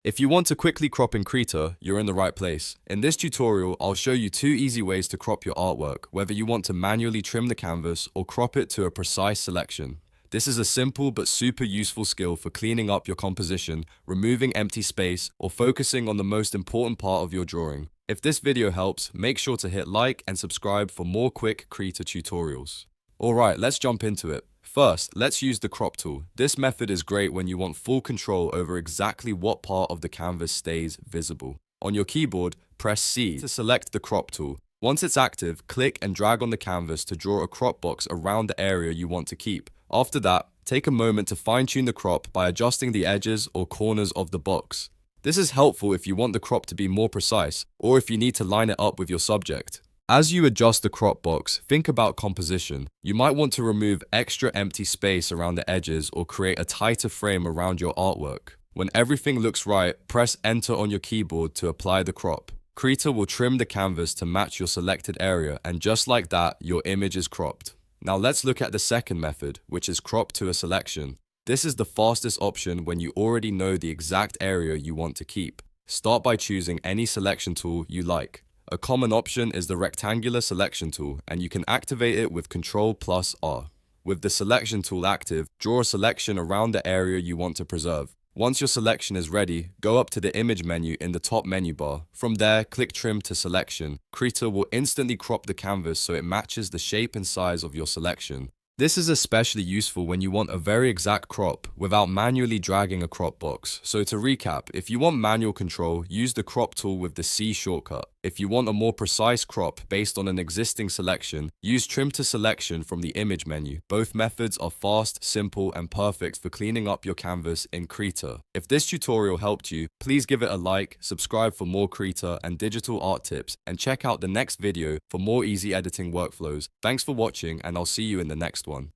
If you want to quickly crop in Krita, you're in the right place. In this tutorial, I'll show you 2 easy ways to crop your artwork, whether you want to manually trim the canvas or crop it to a precise selection. This is a simple but super useful skill for cleaning up your composition, removing empty space, or focusing on the most important part of your drawing. If this video helps, make sure to hit like and subscribe for more quick Krita tutorials. Alright, let's jump into it. First, let's use the crop tool. This method is great when you want full control over exactly what part of the canvas stays visible. On your keyboard, press C to select the crop tool. Once it's active, click and drag on the canvas to draw a crop box around the area you want to keep. After that, take a moment to fine-tune the crop by adjusting the edges or corners of the box. This is helpful if you want the crop to be more precise, or if you need to line it up with your subject. As you adjust the crop box, think about composition. You might want to remove extra empty space around the edges or create a tighter frame around your artwork. When everything looks right, press Enter on your keyboard to apply the crop. Krita will trim the canvas to match your selected area, and just like that, your image is cropped. Now let's look at the second method, which is crop to a selection. This is the fastest option when you already know the exact area you want to keep. Start by choosing any selection tool you like. A common option is the rectangular selection tool, and you can activate it with Ctrl+R. With the selection tool active, draw a selection around the area you want to preserve. Once your selection is ready, go up to the image menu in the top menu bar. From there, click Trim to Selection. Krita will instantly crop the canvas so it matches the shape and size of your selection. This is especially useful when you want a very exact crop without manually dragging a crop box. So to recap, if you want manual control, use the crop tool with the C shortcut. If you want a more precise crop based on an existing selection, use Trim to Selection from the image menu. Both methods are fast, simple, and perfect for cleaning up your canvas in Krita. If this tutorial helped you, please give it a like, subscribe for more Krita and digital art tips, and check out the next video for more easy editing workflows. Thanks for watching, and I'll see you in the next one.